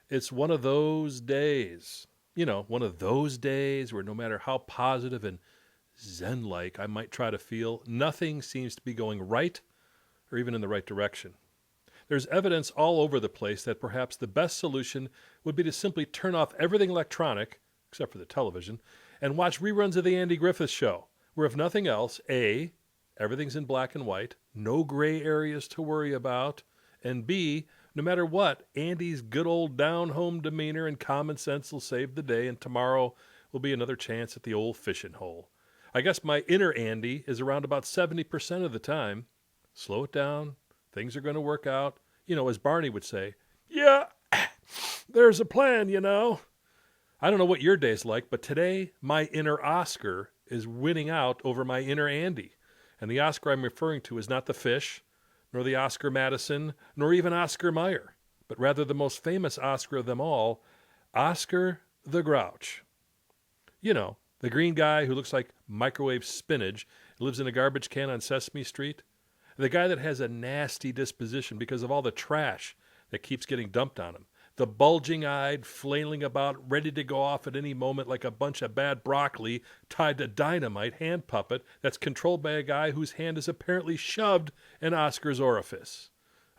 It's one of those days. One of those days where no matter how positive and zen-like I might try to feel, nothing seems to be going right or even in the right direction. There's evidence all over the place that perhaps the best solution would be to simply turn off everything electronic, except for the television, and watch reruns of the Andy Griffith Show, where if nothing else, A, everything's in black and white, no gray areas to worry about, and B, no matter what, Andy's good old down-home demeanor and common sense will save the day, and tomorrow will be another chance at the old fishing hole. I guess my inner Andy is around about 70% of the time. Slow it down. Things are going to work out. As Barney would say, yeah, there's a plan, I don't know what your day's like, but today my inner Oscar is winning out over my inner Andy. And the Oscar I'm referring to is not the fish, nor the Oscar Madison, nor even Oscar Mayer, but rather the most famous Oscar of them all, Oscar the Grouch. The green guy who looks like microwave spinach, lives in a garbage can on Sesame Street. The guy that has a nasty disposition because of all the trash that keeps getting dumped on him. The bulging-eyed, flailing about, ready to go off at any moment like a bunch of bad broccoli tied to dynamite hand puppet that's controlled by a guy whose hand is apparently shoved in Oscar's orifice.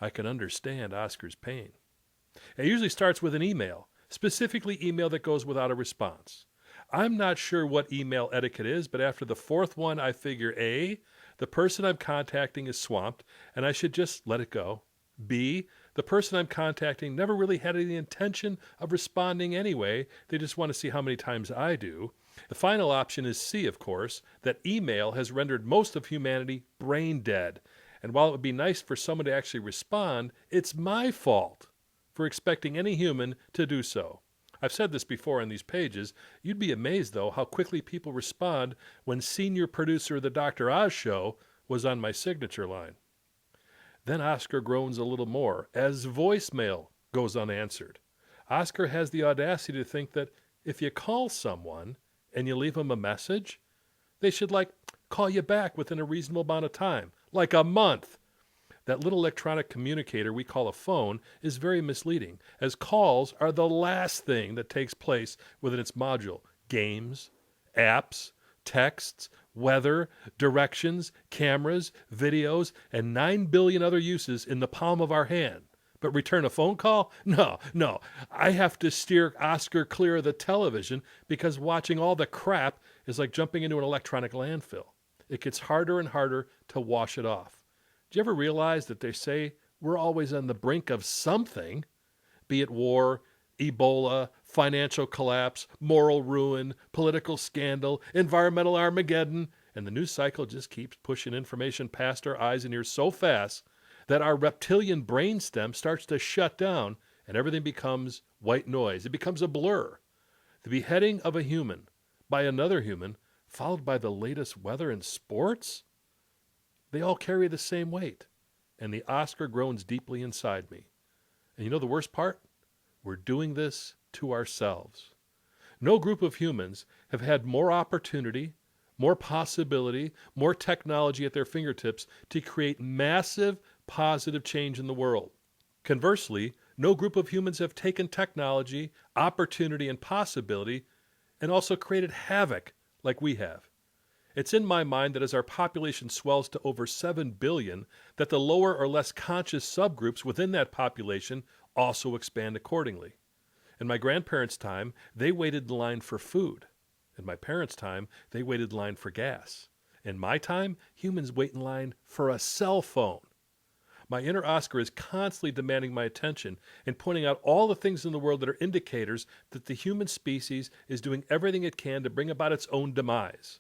I can understand Oscar's pain. It usually starts with an email, specifically email that goes without a response. I'm not sure what email etiquette is, but after the fourth one, I figure A, the person I'm contacting is swamped, and I should just let it go. B, the person I'm contacting never really had any intention of responding anyway. They just want to see how many times I do. The final option is C, of course, that email has rendered most of humanity brain dead. And while it would be nice for someone to actually respond, it's my fault for expecting any human to do so. I've said this before on these pages. You'd be amazed, though, how quickly people respond when senior producer of the Dr. Oz show was on my signature line. Then Oscar groans a little more as voicemail goes unanswered. Oscar has the audacity to think that if you call someone and you leave them a message, they should, call you back within a reasonable amount of time, like a month. That little electronic communicator we call a phone is very misleading, as calls are the last thing that takes place within its module. Games, apps, texts, weather, directions, cameras, videos, and 9 billion other uses in the palm of our hand. But return a phone call? No. I have to steer Oscar clear of the television because watching all the crap is like jumping into an electronic landfill. It gets harder and harder to wash it off. Do you ever realize that they say we're always on the brink of something, be it war, Ebola, financial collapse, moral ruin, political scandal, environmental Armageddon, and the news cycle just keeps pushing information past our eyes and ears so fast that our reptilian brainstem starts to shut down and everything becomes white noise. It becomes a blur. The beheading of a human by another human, followed by the latest weather and sports? They all carry the same weight, and the Oscar groans deeply inside me. And you know the worst part? We're doing this to ourselves. No group of humans have had more opportunity, more possibility, more technology at their fingertips to create massive positive change in the world. Conversely, no group of humans have taken technology, opportunity, and possibility and also created havoc like we have. It's in my mind that as our population swells to over 7 billion, that the lower or less conscious subgroups within that population also expand accordingly. In my grandparents' time, they waited in line for food. In my parents' time, they waited in line for gas. In my time, humans wait in line for a cell phone. My inner Oscar is constantly demanding my attention and pointing out all the things in the world that are indicators that the human species is doing everything it can to bring about its own demise.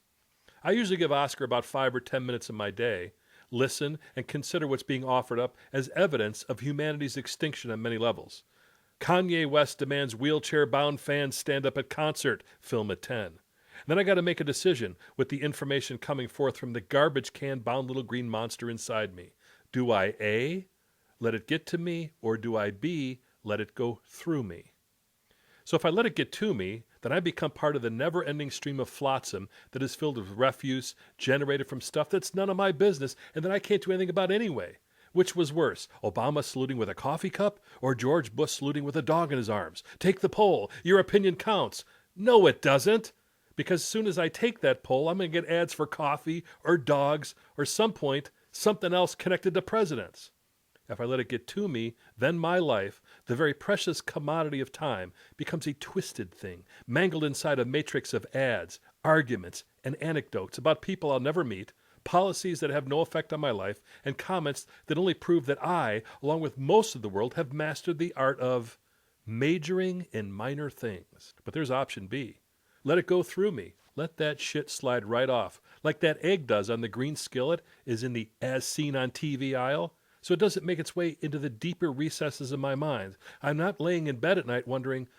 I usually give Oscar about 5 or 10 minutes of my day, listen, and consider what's being offered up as evidence of humanity's extinction on many levels. Kanye West demands wheelchair-bound fans stand up at concert, film at 10. Then I got to make a decision with the information coming forth from the garbage can-bound little green monster inside me. Do I A, let it get to me, or do I B, let it go through me? So if I let it get to me, then I become part of the never-ending stream of flotsam that is filled with refuse generated from stuff that's none of my business and that I can't do anything about anyway, Which was worse, Obama saluting with a coffee cup or George Bush saluting with a dog in his arms? Take the poll. Your opinion counts. No, it doesn't. Because as soon as I take that poll, I'm going to get ads for coffee or dogs or some point, something else connected to presidents. If I let it get to me, then my life, the very precious commodity of time, becomes a twisted thing, mangled inside a matrix of ads, arguments, and anecdotes about people I'll never meet, policies that have no effect on my life, and comments that only prove that I, along with most of the world, have mastered the art of majoring in minor things. But there's option B. Let it go through me. Let that shit slide right off, like that egg does on the green skillet is in the as seen on TV aisle, so it doesn't make its way into the deeper recesses of my mind. I'm not laying in bed at night wondering,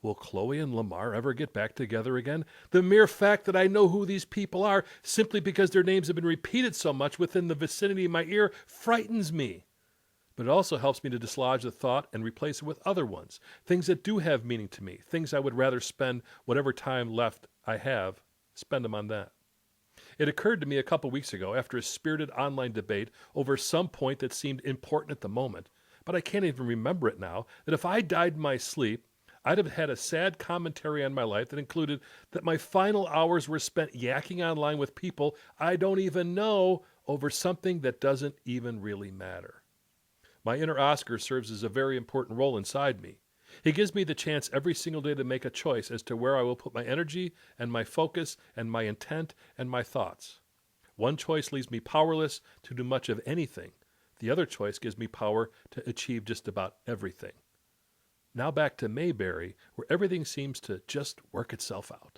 will Chloe and Lamar ever get back together again? The mere fact that I know who these people are, simply because their names have been repeated so much within the vicinity of my ear, frightens me. But it also helps me to dislodge the thought and replace it with other ones, things that do have meaning to me, things I would rather spend whatever time left I have, spend them on that. It occurred to me a couple weeks ago after a spirited online debate over some point that seemed important at the moment, but I can't even remember it now, that if I died in my sleep, I'd have had a sad commentary on my life that included that my final hours were spent yakking online with people I don't even know over something that doesn't even really matter. My inner Oscar serves as a very important role inside me. He gives me the chance every single day to make a choice as to where I will put my energy and my focus and my intent and my thoughts. One choice leaves me powerless to do much of anything. The other choice gives me power to achieve just about everything. Now back to Mayberry, where everything seems to just work itself out.